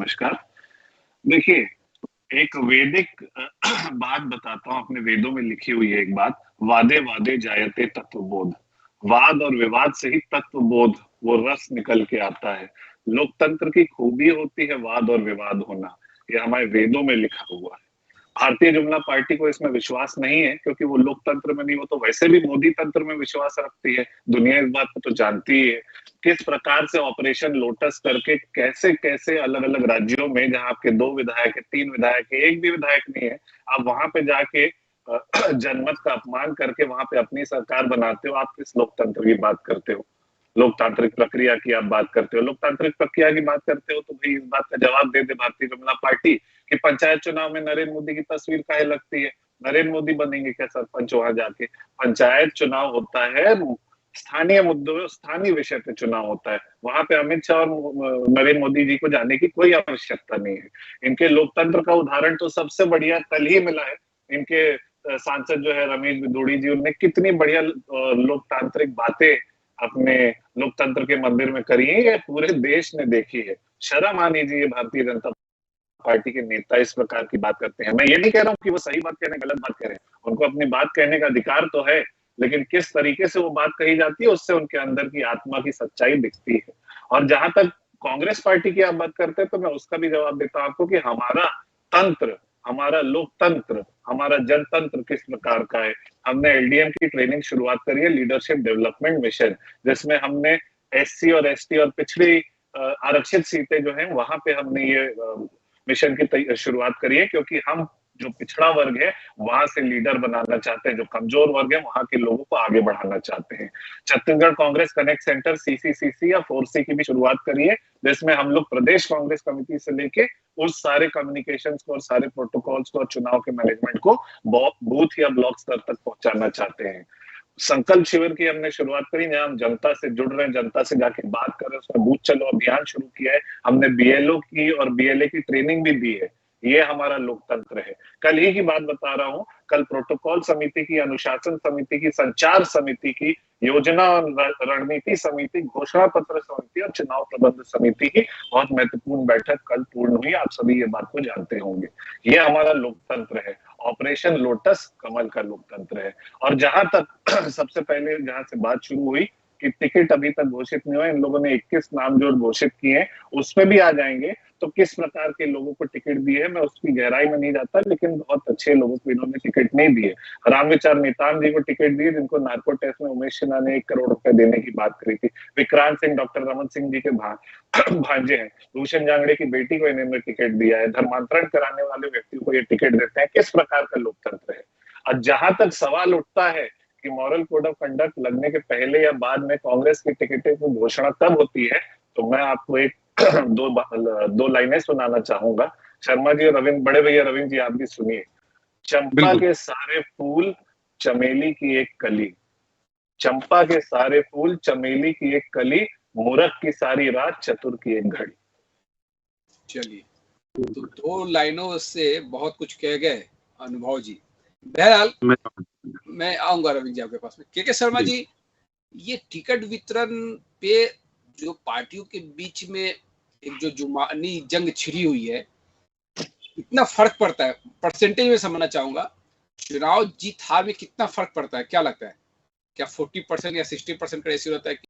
नमस्कार। देखिए, एक वैदिक बात बताता हूँ, अपने वेदों में लिखी हुई है एक बात, वादे वादे जायते तत्वबोध। वाद और विवाद से ही तत्वबोध, वो रस निकल के आता है। लोकतंत्र की खूबी होती है वाद और विवाद होना, ये हमारे वेदों में लिखा हुआ है। भारतीय जनता पार्टी को इसमें विश्वास नहीं है क्योंकि वो लोकतंत्र में नहीं, वो तो वैसे भी मोदी तंत्र में विश्वास रखती है। दुनिया इस बात को तो जानती ही है। किस प्रकार से ऑपरेशन लोटस करके कैसे कैसे अलग अलग राज्यों में, जहां आपके 2 विधायक है, 3 विधायक है, एक भी विधायक नहीं है, आप वहां पे जाके जनमत का अपमान करके वहां पे अपनी सरकार बनाते हो। आप किस लोकतंत्र की बात करते हो? लोकतांत्रिक प्रक्रिया की आप बात करते हो, लोकतांत्रिक प्रक्रिया की बात करते हो, तो भाई इस बात का जवाब दे दे भारतीय जनता पार्टी कि पंचायत चुनाव में नरेंद्र मोदी की तस्वीर काहे लगती है? नरेंद्र मोदी बनेंगे क्या सरपंच वहां जाके? पंचायत चुनाव होता है, स्थानीय मुद्दों, स्थानीय विषय पे चुनाव होता है। वहां पे अमित शाह और नरेंद्र मोदी जी को जाने की कोई आवश्यकता नहीं है। इनके लोकतंत्र का उदाहरण तो सबसे बढ़िया कल ही मिला है। इनके सांसद जो है रमेश बिदूड़ी जी, उन्होंने कितनी बढ़िया लोकतांत्रिक बातें अपने लोकतंत्र के मंदिर में करी है, ये पूरे देश ने देखी है। शर्म आनी चाहिए भारतीय जनता पार्टी के नेता इस प्रकार की बात करते हैं। मैं ये नहीं कह रहा हूँ कि वो सही बात कह रहे हैं, गलत बात कह रहे हैं, उनको अपनी बात कहने का अधिकार तो है, लेकिन किस तरीके से वो बात कही जाती है उससे उनके अंदर की आत्मा की सच्चाई दिखती है। और जहां तक कांग्रेस पार्टी की आप बात करते हैं, तो मैं उसका भी जवाब देता हूं आपको कि हमारा तंत्र, हमारा लोकतंत्र, हमारा जनतंत्र किस प्रकार का है। हमने एलडीएम की ट्रेनिंग शुरुआत करी है, लीडरशिप डेवलपमेंट मिशन, जिसमें हमने एससी और एसटी और पिछड़ी आरक्षित सीटें जो हैं वहां पे हमने ये मिशन की शुरुआत करी है, क्योंकि हम जो पिछड़ा वर्ग है वहां से लीडर बनाना चाहते हैं, जो कमजोर वर्ग है वहां के लोगों को आगे बढ़ाना चाहते हैं। Chhattisgarh Congress connect centre CCCC या 4C की भी शुरुआत करी है, जिसमें हम लोग प्रदेश कांग्रेस कमेटी से लेके उस सारे कम्युनिकेशंस को और सारे प्रोटोकॉल्स को और चुनाव के मैनेजमेंट को बूथ या ब्लॉक स्तर तक पहुंचाना चाहते हैं। संकल्प शिविर की हमने शुरुआत करी, जहां हम जनता से जुड़ रहे हैं, जनता से जाके बात कर रहे हैं, उसमें बूथ चलो अभियान शुरू किया है। हमने बीएलओ की और बीएलए की ट्रेनिंग भी दी है। ये हमारा लोकतंत्र है। कल ही की बात बता रहा हूं, कल प्रोटोकॉल समिति की, अनुशासन समिति की, संचार समिति की, योजना और रणनीति समिति, घोषणा पत्र समिति और चुनाव प्रबंध समिति की बहुत महत्वपूर्ण बैठक कल पूर्ण हुई। आप सभी ये बात को जानते होंगे। ये हमारा लोकतंत्र है। ऑपरेशन लोटस कमल का लोकतंत्र है। और जहां तक सबसे पहले जहां से बात शुरू हुई कि टिकट अभी तक घोषित नहीं हुआ, इन लोगों ने 21 नामजोर घोषित किए हैं, उसमें भी आ जाएंगे। तो किस प्रकार के लोगों को टिकट दिए है मैं उसकी गहराई में नहीं जाता, लेकिन बहुत अच्छे लोगों को इन्होंने टिकट नहीं दिए। रामविचार नेताम जी को टिकट दिए, जिनको नार्को टेस्ट में उमेश सिन्हा ने 1 करोड़ रुपए देने की बात करी थी। विक्रांत सिंह डॉक्टर रमन सिंह जी के भांजे हैं। भूषण जांगड़े की बेटी को इन्होंने टिकट दिया है। धर्मांतरण कराने वाले व्यक्तियों को ये टिकट देते हैं। किस प्रकार का लोकतंत्र है? और जहां तक सवाल उठता है कि मॉरल कोड ऑफ कंडक्ट लगने के पहले या बाद में कांग्रेस की टिकटें की घोषणा कब होती है, तो मैं आपको एक दो लाइनें सुनाना चाहूंगा। शर्मा जी और रविंद्र, बड़े भैया रविंद्र जी, आप भी सुनिए। चंपा के सारे फूल, चमेली की एक कली। चंपा के सारे फूल, चमेली की एक कली, मूर्ख की सारी रात, चतुर की एक घड़ी। चलिए, तो 2 लाइनों से बहुत कुछ कह गए अनुभव जी। बहरहाल मैं आऊंगा रविंद्र जी आपके पास में। के शर्मा जी, ये टिकट वितरण पे जो पार्टियों के बीच में एक जो जुबानी जंग छिड़ी हुई है, कितना फर्क पड़ता है? परसेंटेज में समझना चाहूंगा, चुनाव जीत हार में कितना फर्क पड़ता है, क्या लगता है? क्या 40% या 60% का रेशियो रहता है?